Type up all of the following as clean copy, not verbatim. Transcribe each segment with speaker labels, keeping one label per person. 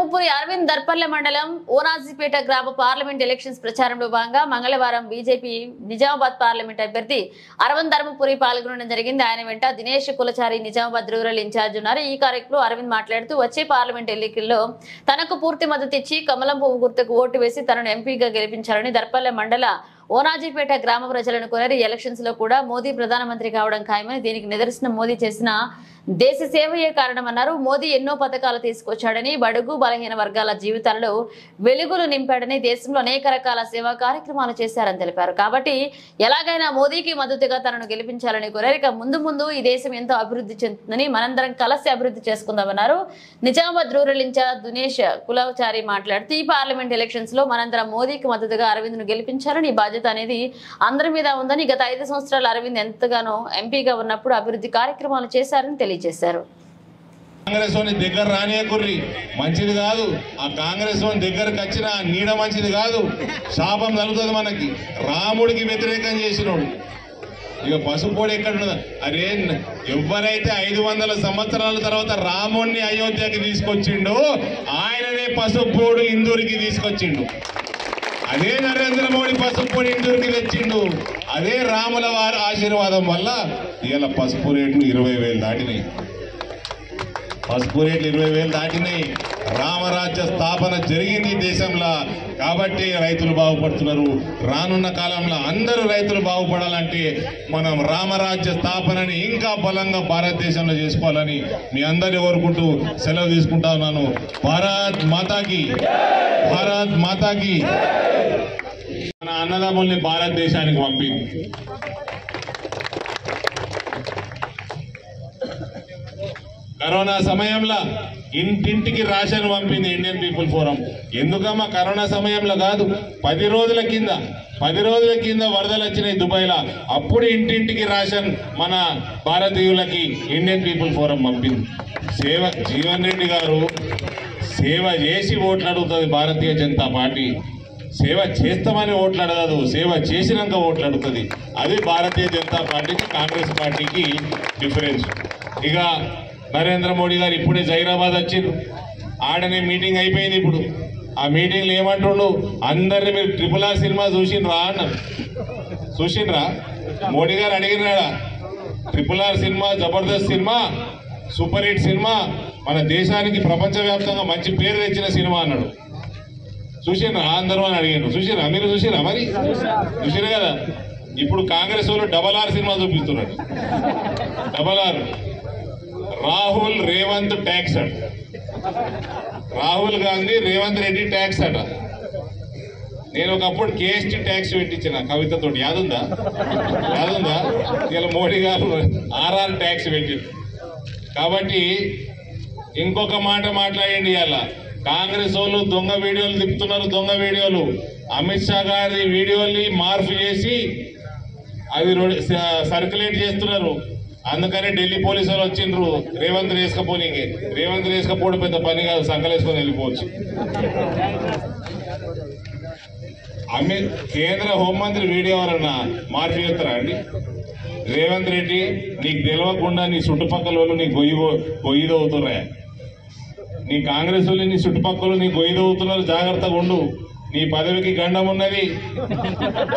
Speaker 1: ధర్మపురి అరవింద్ దర్పల్లె మండలం ఓనాజీపేట గ్రామ parliament elections ప్రచారంలో భాగంగా మంగళవారం బీజేపీ నిజామాబాద్ పార్లమెంట్ అభ్యర్థి అరవింద్ ధర్మపురి పాల్గొనడం జరిగింది. ఆయన వెంట దినేష్ కులచారి నిజామాబాద్ రూరల్ ఇన్ఛార్జ్ ఉన్నారు. ఈ కార్యక్రమంలో అరవింద్ మాట్లాడుతూ వచ్చే పార్లమెంట్ ఎన్నికల్లో తనకు పూర్తి మద్దతు ఇచ్చి కమలం పువ్వు గుర్తుకు ఓటు వేసి తనను ఎంపీగా గెలిపించాలని దర్పల్లె మండల ఓనాజీపేట గ్రామ ప్రజలను కోరారు. ఎలక్షన్స్ లో కూడా మోదీ ప్రధానమంత్రి కావడం ఖాయమని, దీనికి నిదర్శనం మోదీ చేసిన దేశ సేవయే కారణమన్నారు. మోదీ ఎన్నో పథకాలు తీసుకొచ్చాడని, బడుగు బలహీన వర్గాల జీవితాలలో వెలుగులు నింపాడని, దేశంలో అనేక రకాల సేవా కార్యక్రమాలు చేశారని తెలిపారు. కాబట్టి ఎలాగైనా మోదీకి మద్దతుగా తనను గెలిపించాలని కోరారు. ఇక ముందు ఈ దేశం ఎంతో అభివృద్ధి చెందుతుందని, మనందరం కలిసి అభివృద్ధి చేసుకుందామన్నారు. నిజామాబాద్ రూరల్ ఇన్ఛార్జ్ దినేష్ కులచారి మాట్లాడుతూ ఈ పార్లమెంట్ ఎలక్షన్స్ లో మనందరం మోదీకి మద్దతుగా అరవింద్ ను గెలిపించాలని, బాధ్యత అనేది అందరి మీద ఉందని, గత 5 సంవత్సరాలు అరవింద్ ఎంతగానో ఎంపీగా ఉన్నప్పుడు అభివృద్ధి కార్యక్రమాలు చేశారని తెలియజేశారు.
Speaker 2: కాంగ్రెస్ దగ్గర రానియకుర్రి మంచిది కాదు. ఆ కాంగ్రెస్ దగ్గరకు వచ్చిన నీడ మంచిది కాదు, శాపం తగులుతుంది మనకి. రాముడికి వ్యతిరేకం చేసినోడు ఇక పసుపోడు ఎక్కడున్నది? అరే, ఎవరైతే 500 సంవత్సరాల తర్వాత రాముడిని అయోధ్యకి తీసుకొచ్చిండు, ఆయననే పసుపోడు ఇందూరికి తీసుకొచ్చిండు. అదే నరేంద్ర మోడీ పసుపు ఇందూరికి తెచ్చిండు. అదే రాముల వారి ఆశీర్వాదం వల్ల ఇవాళ పసుపు రేట్లు 20,000 దాటినాయి. పసుపు రేట్లు 20,000 దాటినాయి. రామరాజ్య స్థాపన జరిగింది దేశంలో. కాబట్టి రైతులు బాగుపడుతున్నారు. రానున్న కాలంలో అందరూ రైతులు బాగుపడాలంటే మనం రామరాజ్య స్థాపనని ఇంకా బలంగా భారతదేశంలో చేసుకోవాలని మీ అందరినీ కోరుకుంటూ సెలవు తీసుకుంటా ఉన్నాను. భారత్ మాతాకి, భారత్ మాతాకి. మన అన్నదమ్ముల్ని భారతదేశానికి పంపింది. కరోనా సమయంలో ఇంటింటికి రేషన్ పంపింది ఇండియన్ పీపుల్ ఫోరం. ఎందుకమ్మా కరోనా సమయంలో కాదు, 10 రోజుల కింద వరదలు వచ్చినాయి దుబాయ్లో. అప్పుడు ఇంటింటికి రేషన్ మన భారతీయులకి ఇండియన్ పీపుల్ ఫోరం పంపింది. జీవన్ రెడ్డి గారు సేవ చేసి ఓట్లు అడుగుతుంది భారతీయ జనతా పార్టీ. సేవ చేస్తామని ఓట్లు అడగదు, సేవ చేసినాక ఓట్లు అడుగుతుంది. అది భారతీయ జనతా పార్టీకి కాంగ్రెస్ పార్టీకి డిఫరెన్స్. ఇక నరేంద్ర మోడీ గారు ఇప్పుడే జైరాబాద్ వచ్చిండ్రు. ఆడనే మీటింగ్ అయిపోయింది. ఇప్పుడు ఆ మీటింగ్లో ఏమంటుండు, అందరినీ మీరు RRR సినిమా చూసిండ్రా అన్నారు. చూసిండ్రా? మోడీ గారు అడిగినాడా? RRR cinema Jabardasth cinema, super hit cinema, మన దేశానికి ప్రపంచవ్యాప్తంగా మంచి పేరు తెచ్చిన సినిమా అన్నాడు. చూసిండ్రా అందరూ అని అడిగిండ్రు. చూసిరా? మీరు చూసిరా? మరి చూసిరా కదా. ఇప్పుడు కాంగ్రెస్ వాళ్ళు RRR సినిమా చూపిస్తున్నాడు. RRR రాహుల్ రేవంత్ ట్యాక్స్ అట. రాహుల్ గాంధీ రేవంత్ రెడ్డి ట్యాక్స్ అట. నేను ఒకప్పుడు KST ట్యాక్స్ పెట్టించిన కవితతోటి, యాదుందా? ఇలా మోడీ గారు RR ట్యాక్స్ పెట్టింది. కాబట్టి ఇంకొక మాట మాట్లాడండి. ఇలా కాంగ్రెస్ వాళ్ళు దొంగ వీడియోలు తిప్పుతున్నారు. దొంగ వీడియోలు అమిత్ షా గారి వీడియోని మార్పు చేసి అది సర్క్యులేట్ చేస్తున్నారు. అందుకని ఢిల్లీ పోలీసు వాళ్ళు వచ్చిండ్రు రేవంత్ వేసుకపోనీకి. రేవంత్ వేసుకపోవడం పెద్ద పని కాదు, సంకలేసుకొని వెళ్ళిపోవచ్చు. కేంద్ర హోంమంత్రి వీడియో ఎవరన్నా మార్పు చేస్తారా అండి? రేవంత్ రెడ్డి, నీకు తెలియకుండా నీ చుట్టుపక్కల వాళ్ళు నీకు గొయ్యి తవ్వుతున్నా. నీ కాంగ్రెస్ వాళ్ళు నీ చుట్టుపక్కల నీ గొయ్యి తవ్వుతున్నారు, జాగ్రత్తగా ఉండు. నీ పదవికి గండం ఉన్నది.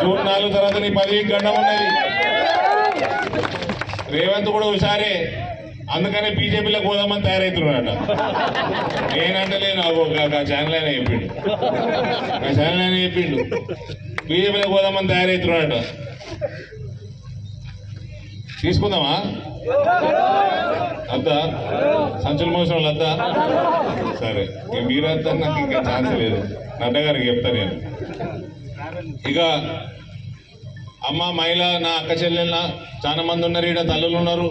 Speaker 2: జూన్ 4 తర్వాత నీ పదవికి గండం ఉన్నది. రేవంత్ కూడా హుషారే, అందుకనే బీజేపీలోకి పోదామని తయారవుతున్నాడట. నేనంటే ఛానల్ అయినా చెప్పిండు బీజేపీలోకి పోదామని తయారవుతున్నాడట. తీసుకుందామా? అద్దా సంచుల మోసం వాళ్ళు అద్దా? సరే, మీరంతా నాకు ఇంకా ఛాన్స్ లేదు. నడ్డా గారికి చెప్తా నేను. ఇక అమ్మ మహిళ నా అక్క చెల్లెళ్ళ చాలా మంది ఉన్నారు. ఈడ తల్లులు ఉన్నారు,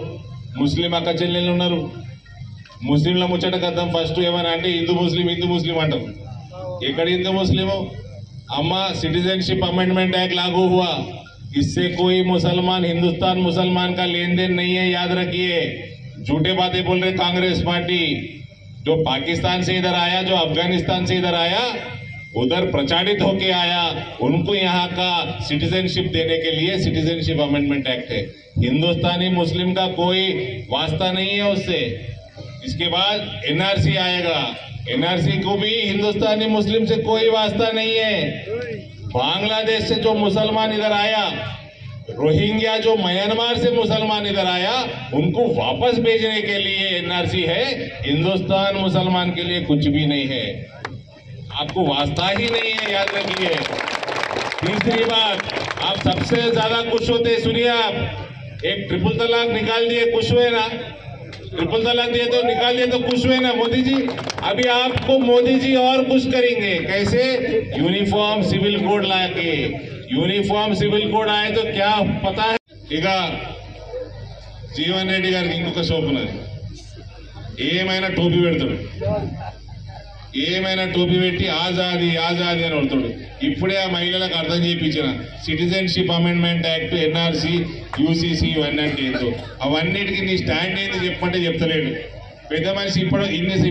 Speaker 2: ముస్లిం అక్క చెల్లెళ్ళు ఉన్నారు. ముస్లింల ముచ్చట కద్దాం. ఫస్ట్ ఏమన్నా అంటే హిందూ ముస్లిం అంటారు. ఎక్కడ హిందూ ముస్లిము? అమ్మ सिटीजनशिप अमेंडमेंट एक्ट लागू हुआ, इससे कोई मुसलमान हिंदुस्तान मुसलमान का लेन देन नहीं है, याद रखिए। झूठे बातें बोल रहे कांग्रेस पार्टी। जो पाकिस्तान से इधर आया, जो अफगानिस्तान से इधर आया, उधर प्रचारित होके आया, उनको यहाँ का सिटीजनशिप देने के लिए सिटीजनशिप अमेंडमेंट एक्ट है। हिंदुस्तानी मुस्लिम का कोई वास्ता नहीं है उससे। इसके बाद एनआरसी आएगा, एनआरसी को भी हिंदुस्तानी मुस्लिम से कोई वास्ता नहीं है। बांग्लादेश से जो मुसलमान इधर आया, रोहिंग्या जो म्यांमार से मुसलमान इधर आया, उनको वापस भेजने के लिए एनआरसी है। हिंदुस्तान मुसलमान के लिए कुछ भी नहीं है, आपको वास्ता ही नहीं है, याद रखिए। तीसरी बात, आप सबसे ज्यादा खुश होते, सुनिए आप, एक ट्रिपल तलाक निकाल दिए, खुश हुए ना? ट्रिपल तलाक दिए तो निकाल दिए तो खुश हुए ना मोदी जी? अभी आपको मोदी जी और खुश करेंगे। कैसे? यूनिफॉर्म सिविल कोड लाके। యూనిఫామ్ సివిల్ కోడ్ आए तो क्या पता है। ఇక జీవన్ రెడ్డి గారికి ఇంకొక సోపు ఉన్నది, ఏమైనా టోపీ పెడతాడు, ఏమైనా టోపీ పెట్టి ఆజాదీ ఆజాదీ అని అడుగుతాడు. ఇప్పుడే ఆ మహిళలకు అర్థం చేయించిన citizenship amendment act, NRC, UCC ఇవన్నీ అంటే ఏంటో, అవన్నిటికీ నీ స్టాండ్ ఏంది చెప్పంటే చెప్తలేడు. పెద్ద మనిషి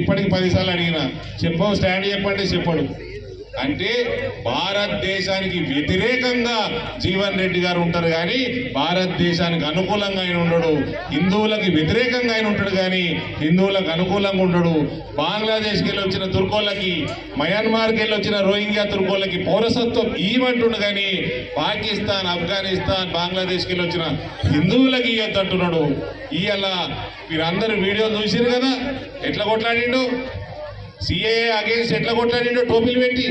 Speaker 2: ఇప్పటికి 10 సార్లు అడిగినా చెప్పవు, స్టాండ్ చెప్పంటే చెప్పడు. అంటే భారతదేశానికి వ్యతిరేకంగా జీవన్ రెడ్డి గారు ఉంటారు కానీ భారతదేశానికి అనుకూలంగా ఆయన ఉండడు. హిందువులకు వ్యతిరేకంగా ఆయన ఉంటాడు కానీ హిందువులకు అనుకూలంగా ఉండడు. బంగ్లాదేశ్కి వెళ్ళి వచ్చిన తుర్కోలకి, మయన్మార్కి వెళ్ళి వచ్చిన రోహింగ్యా తుర్కోలకి పౌరసత్వం ఇవ్వమంటుండు కానీ పాకిస్తాన్, ఆఫ్ఘనిస్తాన్, బంగ్లాదేశ్కి వెళ్ళి వచ్చిన హిందువులకి ఇవ్వద్దంటున్నాడు. ఇవాళ మీరందరూ వీడియో చూసిరు కదా ఎట్లా కొట్లాడిండు, सीएए अगेंस्ट ఎట్లా కొట్లాడిండో టోపీలు పెట్టి.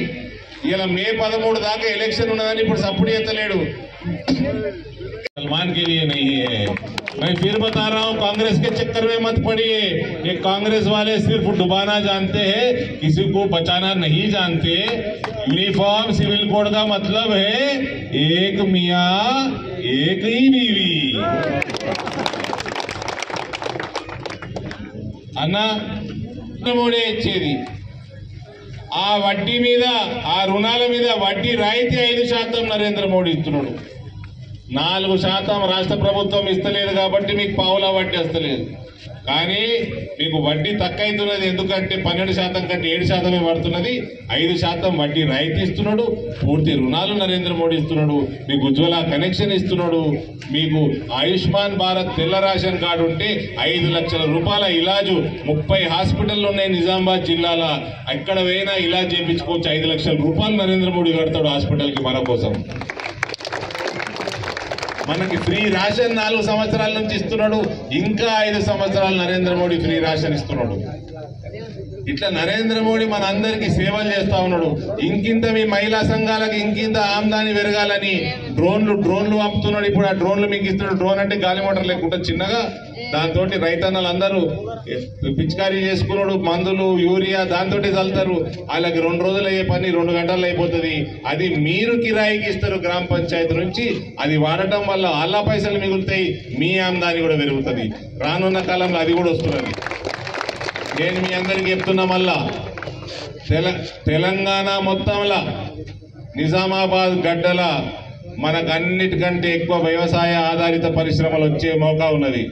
Speaker 2: ఇలా మే 13 దాకా ఎలక్షన్ ఉన్నదని ఇప్పుడు సపోర్ట్ చేస్తలేడు. सलमान के लिए नहीं है। मैं फिर बता रहा हूँ, कांग्रेस के चक्कर में मत पड़िए। ये कांग्रेस वाले सिर्फ डुबाना जानते हैं, किसी को बचाना नहीं जानते। यूनिफॉर्म सिविल कोड का मतलब है एक मियाँ एक ही बीवी। अन्ना మోడే ఇచ్చేది, ఆ వడ్డీ మీద, ఆ రుణాల మీద వడ్డీ రాయితీ 5% నరేంద్ర మోడీ ఇస్తున్నాడు. 4% రాష్ట్ర ప్రభుత్వం ఇస్తలేదు కాబట్టి మీకు పావులా వడ్డీ వస్తలేదు. కానీ మీకు వడ్డీ తక్కువైతున్నది, ఎందుకంటే 12% కంటే 7% పడుతున్నది. 5% వడ్డీ రాయితీ ఇస్తున్నాడు, పూర్తి రుణాలు నరేంద్ర మోడీ ఇస్తున్నాడు, మీకు ఉజ్వల కనెక్షన్ ఇస్తున్నాడు, మీకు ఆయుష్మాన్ భారత్ తెల్ల రేషన్ కార్డు ఉంటే 5 లక్షల రూపాయల ఇలాజు 30 హాస్పిటల్లో ఉన్నాయి నిజామాబాద్ జిల్లాల. ఎక్కడ పోయినా ఇలాజ్ చేయించుకోవచ్చు. 5 లక్షల రూపాయలు నరేంద్ర మోడీ కడతాడు హాస్పిటల్కి మన కోసం. మనకి ఫ్రీ రేషన్ 4 సంవత్సరాల నుంచి ఇస్తున్నాడు, ఇంకా 5 సంవత్సరాలు నరేంద్ర మోడీ ఫ్రీ రేషన్ ఇస్తున్నాడు. ఇట్లా నరేంద్ర మోడీ మన అందరికీ సేవలు చేస్తా ఉన్నాడు. ఇంకింత మీ మహిళా సంఘాలకు ఇంకింత ఆమ్దాని పెరగాలని డ్రోన్లు పంపుతున్నాడు. ఇప్పుడు ఆ డ్రోన్లు మీకు ఇస్తున్నాడు. డ్రోన్ అంటే గాలి మోటార్ లేకుండా చిన్నగా, దాంతో రైతన్నలు అందరూ పిచికారీ చేసుకున్నాడు. మందులు, యూరియా దాంతో చల్లుతారు. వాళ్ళకి 2 రోజులు అయ్యే పని 2 గంటల్లో అయిపోతుంది. అది మీరు కిరాయికి ఇస్తారు గ్రామ పంచాయతీ నుంచి. అది వాడటం వల్ల వాళ్ళ పైసలు మిగులుతాయి, మీ ఆమ్దాని కూడా పెరుగుతుంది. రానున్న కాలంలో అది కూడా వస్తున్నది. నేను మీ అందరికి చెప్తున్నా, మళ్ళా తెలంగాణ మొత్తంలో నిజామాబాద్ గడ్డల మనకు అన్నిటికంటే ఎక్కువ వ్యవసాయ ఆధారిత పరిశ్రమలు వచ్చే మౌకా ఉన్నది.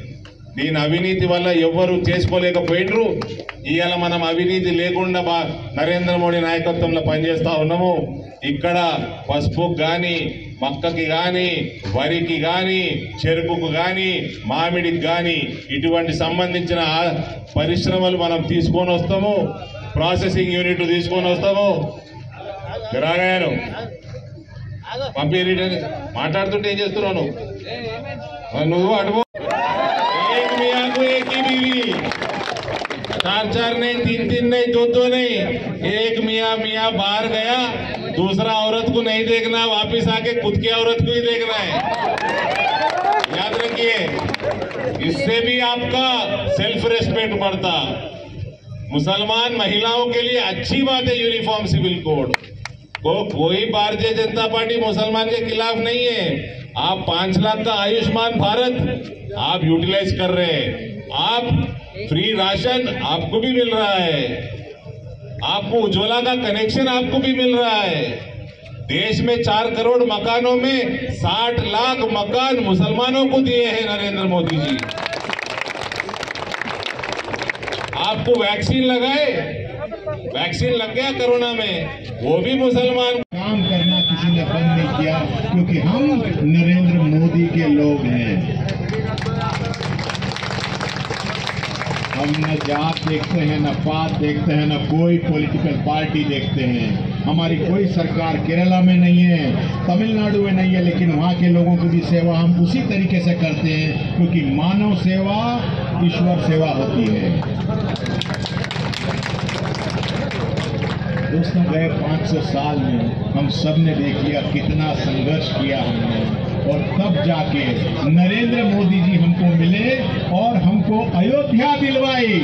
Speaker 2: దీని అవినీతి వల్ల ఎవ్వరూ చేసుకోలేకపోయినరు. ఇవాళ మనం అవినీతి లేకుండా నరేంద్ర మోడీ నాయకత్వంలో పనిచేస్తా ఉన్నాము. ఇక్కడ పసుపుకు కానీ, మక్కకి కానీ, వరికి కానీ, చెరుకుకు కానీ, మామిడికి కానీ ఇటువంటి సంబంధించిన పరిశ్రమలు మనం తీసుకొని వస్తాము. ప్రాసెసింగ్ యూనిట్ తీసుకొని వస్తాము. రాగాను పంపిణీ మాట్లాడుతుంటే ఏం చేస్తున్నావు నువ్వు? అడుగు. एक मियाँ को एक ही बीवी, 4 नहीं, 3 नहीं, 2 नहीं। एक मियाँ बाहर गया, दूसरा औरत को नहीं देखना, वापिस आके खुद की औरत को ही देखना है। याद रखिए, इससे भी आपका सेल्फ रेस्पेक्ट बढ़ता। मुसलमान महिलाओं के लिए अच्छी बात है यूनिफॉर्म सिविल कोड। कोई भारतीय जनता पार्टी मुसलमान के खिलाफ नहीं है। आप 5 लाख का आयुष्मान भारत आप यूटिलाइज कर रहे हैं, आप फ्री राशन आपको भी मिल रहा है, आपको उज्ज्वला का कनेक्शन आपको भी मिल रहा है। देश में 4 करोड़ मकानों में 60 लाख मकान मुसलमानों को दिए हैं नरेंद्र मोदी जी। आपको वैक्सीन लगाए, वैक्सीन लग गया कोरोना में, वो भी मुसलमान।
Speaker 3: काम करना किसी ने बंद नहीं किया, क्योंकि हम नरेंद्र मोदी के लोग हैं। हम न जात देखते हैं, न पात देखते हैं, न कोई पॉलिटिकल पार्टी देखते हैं। हमारी कोई सरकार केरला में नहीं है, तमिलनाडु में नहीं है, लेकिन वहाँ के लोगों की भी सेवा हम उसी तरीके से करते हैं, क्योंकि मानव सेवा ईश्वर सेवा होती है। दोस्तों, गए 500 साल में हम सब ने देख लिया कितना संघर्ष किया हमने, और तब जाके नरेंद्र मोदी जी हमको मिले और हमको अयोध्या दिलवाई।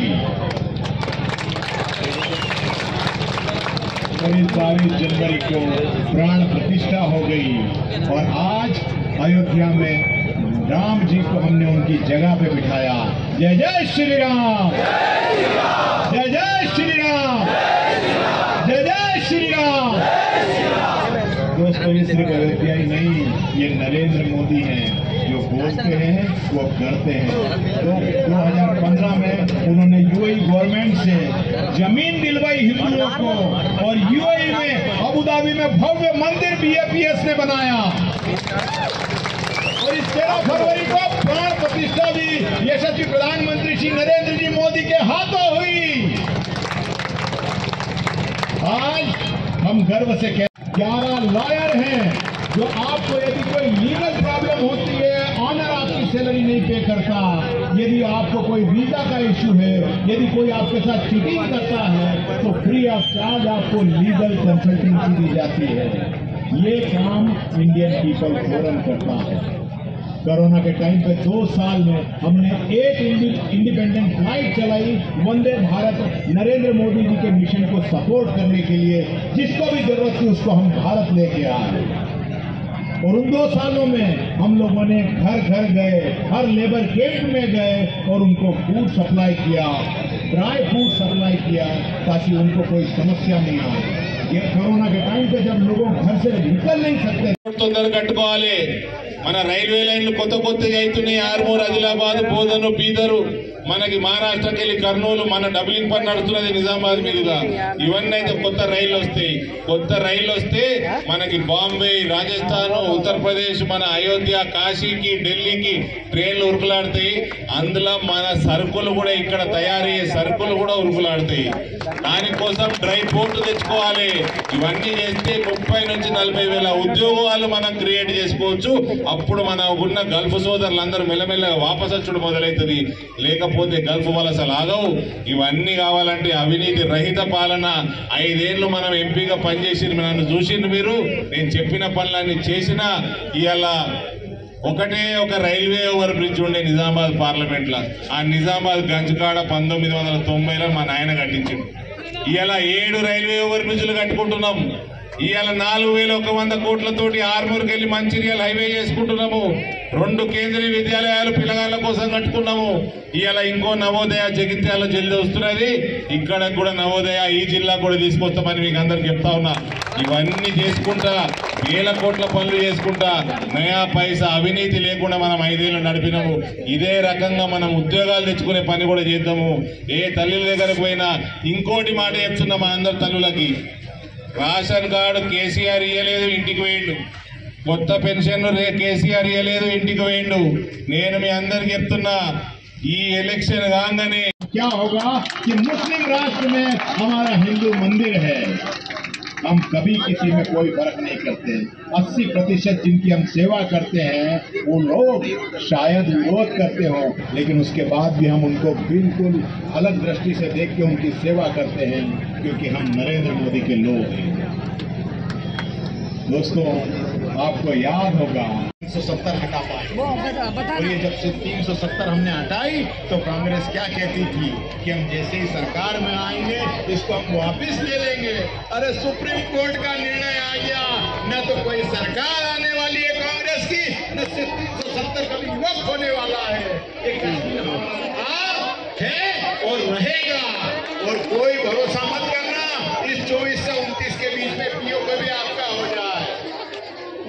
Speaker 3: 22 जनवरी को प्राण प्रतिष्ठा हो गई और आज अयोध्या में राम जी को हमने उनकी जगह पे बिठाया। जय जय श्री राम, जय जय श्री राम, जय जय श्री राम। दोस्तों, ये सिर्फ अयोध्या ही नहीं, ये नरेंद्र मोदी हैं, जो बोलते हैं वो करते हैं। तो 2015 में उन्होंने यूएई गवर्नमेंट से जमीन दिलवाई हिंदुओं को, और यूएई में अबू धाबी में भव्य मंदिर बीएपीएस ने बनाया, और इस 13 फरवरी को प्राण प्रतिष्ठा भी यशस्वी प्रधानमंत्री श्री नरेंद्र जी मोदी के हाथों हुई। आज हम गर्व से 11 लॉयर हैं, जो आपको यदि कोई लीगल प्रॉब्लम होती है, ऑनर आपकी सैलरी नहीं पे करता, यदि आपको कोई वीजा का इश्यू है, यदि कोई आपके साथ चीटिंग करता है, तो फ्री ऑफ चार्ज आपको लीगल कंसल्टेंसी दी जाती है। ये काम इंडियन पीपल फोरम करता है। कोरोना के टाइम पे 2 साल में हमने 8 इंडिपेंडेंट फ्लाइट चलाई, वंदे भारत नरेंद्र मोदी जी के मिशन को सपोर्ट करने के लिए। जिसको भी जरूरत थी उसको हम भारत लेके आए, और उन 2 सालों में हम लोगों ने घर घर गए, हर लेबर कैंप में गए और उनको फूड सप्लाई किया, ड्राई फूड सप्लाई किया, ताकि उनको कोई समस्या नहीं आए। ये कोरोना के टाइम पे जब लोगों घर से निकल नहीं सकते,
Speaker 2: తొందర కట్టుకోవాలి। మన రైల్వే లైన్లు కొత్తగా అవుతున్నాయి, ఆర్మూర్, ఆదిలాబాద్, బోధను, బీదరు, మనకి మహారాష్ట్రకి వెళ్ళి కర్నూలు, మన డబ్లింగ్ పని నడుస్తున్నది నిజామాబాద్ మీదుగా। ఇవన్నీ అయితే కొత్త రైళ్లు వస్తాయి। కొత్త రైళ్లు వస్తే మనకి బాంబే, రాజస్థాన్, ఉత్తరప్రదేశ్, మన అయోధ్య, కాశీకి, ఢిల్లీకి ట్రైన్లు ఉరుకులాడతాయి। అందులో మన సరుకులు కూడా ఇక్కడ తయారయ్యే సరుకులు కూడా ఉరుకులాడతాయి। దానికోసం డ్రై పోర్ట్ తెచ్చుకోవాలి। ఇవన్నీ చేస్తే 30 నుంచి 40 వేల ఉద్యోగాలు మనం క్రియేట్ చేసుకోవచ్చు। అప్పుడు మన ఉన్న గల్ఫ్ సోదరులందరూ మెల్లమెల్లగా వాపసు వచ్చుడు మొదలవుతుంది, లేకపోతే గల్ఫ్ వలసలు ఆగవు। ఇవన్నీ కావాలంటే అవినీతి రహిత పాలన। 5 ఏళ్ళు మనం ఎంపీగా పనిచేసి నన్ను చూసిండు మీరు, నేను చెప్పిన పనులన్నీ చేసినా। ఇవాళ ఒకటే ఒక రైల్వే ఓవర్ బ్రిడ్జ్ ఉండే నిజామాబాద్ పార్లమెంట్ లో, ఆ నిజామాబాద్ గంజ్కాడ 1990లో మా నాయన కట్టించిండు। ఇవాళ 7 రైల్వే ఓవర్ బ్రిడ్జ్లు కట్టుకుంటున్నాం। ఇవాళ 4100 కోట్లతోటి ఆర్మూర్కి వెళ్ళి మంచిర్యాల హైవే చేసుకుంటున్నాము। 2 కేంద్రీయ విద్యాలయాలు పిల్లగాళ్ళ కోసం కట్టుకున్నాము। ఇవాళ ఇంకో నవోదయ జగిత్యాల జల్ది వస్తున్నది, ఇక్కడ కూడా నవోదయ ఈ జిల్లా కూడా తీసుకొస్తామని మీకు అందరికి చెప్తా ఉన్నా। ఇవన్నీ చేసుకుంటా, వేల కోట్ల పనులు చేసుకుంటా, నయా పైసా అవినీతి లేకుండా మనం 5 ఏళ్ళు నడిపినాము। ఇదే రకంగా మనం ఉద్యోగాలు తెచ్చుకునే పని కూడా చేద్దాము। ఏ తల్లుల దగ్గరకు పోయినా ఇంకోటి మాట చెప్తున్నా మా అందరు తల్లులకి, రేషన్ కార్డు కేసీఆర్ ఇయ్యలేదు, ఇంటికి వేయండు। కొత్త పెన్షన్ కేసీఆర్ ఇయ్యలేదు, ఇంటికి వేయండు। నేను మీ అందరికి చెప్తున్నా, ఈ ఎలక్షన్ కాగానే
Speaker 3: क्या होगा कि मुस्लिम राष्ट्र में हमारा हिंदू मंदिर है, हम कभी किसी में कोई फर्क नहीं करते। 80% जिनकी हम सेवा करते हैं वो लोग शायद विरोध करते हो, लेकिन उसके बाद भी हम उनको बिल्कुल अलग दृष्टि से देख के उनकी सेवा करते हैं, क्योंकि हम नरेंद्र मोदी के लोग हैं। दोस्तों, आपको याद होगा 370 हटा पाए, और ये जब से 370 हमने हटाई तो कांग्रेस क्या कहती थी कि हम जैसे ही सरकार में आएंगे इसको हम वापस ले लेंगे। अरे सुप्रीम कोर्ट का निर्णय आ गया, न तो कोई सरकार आने वाली है कांग्रेस की, न सिर्फ 370 कभी वक्त होने वाला है। एक है और रहेगा, और कोई भरोसा मत करना इस 24 से 29 के बीच में पीओ कभी आपका हो जाए।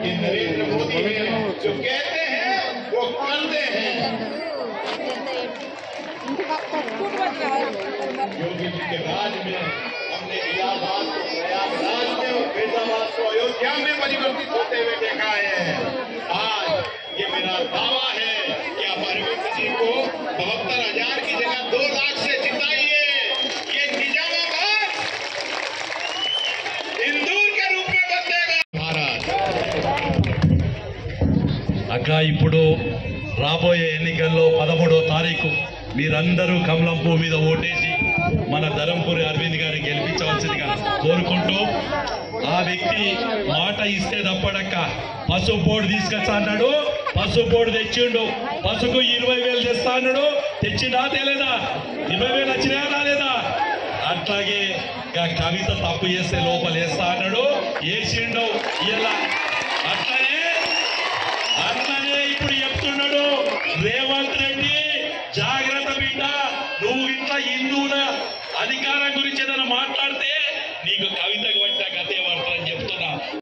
Speaker 3: ये नरेंद्र मोदी है, जो कहते हैं वो करते हैं। योगी जी के राज में हमने इलाहाबाद को प्रयागराज में और फैजाबाद को अयोध्या में परिवर्तित होते हुए देखा है। आज ये मेरा दावा है कि आप अरविंद जी को 72,000 की जगह 2 लाख से
Speaker 4: అదేవిధంగా ఇప్పుడు రాబోయే ఎన్నికల్లో 13వ తారీఖు మీరందరూ కమలం పువ్వు మీద ఓటేసి మన ధరంపూరి అరవింద్ గారిని గెలిపించవలసిందిగా కోరుకుంటూ, ఆ వ్యక్తి మాట ఇస్తే తప్పడక్క పసుపు బోర్డు తీసుకొచ్చా అన్నాడు, పసుపు బోర్డు తెచ్చిండు, పసుపు 20,000 తెస్తా అన్నాడు, తెచ్చిండా తేలేదా? 20,000 వచ్చినా రాలేదా? అట్లాగే కవిత తప్పు చేస్తే లోపల వేస్తా అన్నాడు, వేసిండు. ఇలా అట్లనే ఇప్పుడు చెప్తున్నాడు రేవంత్ రెడ్డి, జాగ్రత్త బిడ్డ, నువ్వు ఇట్లా హిందువుల అధికారం గురించి ఏదైనా మాట్లాడితే నీకు కవిత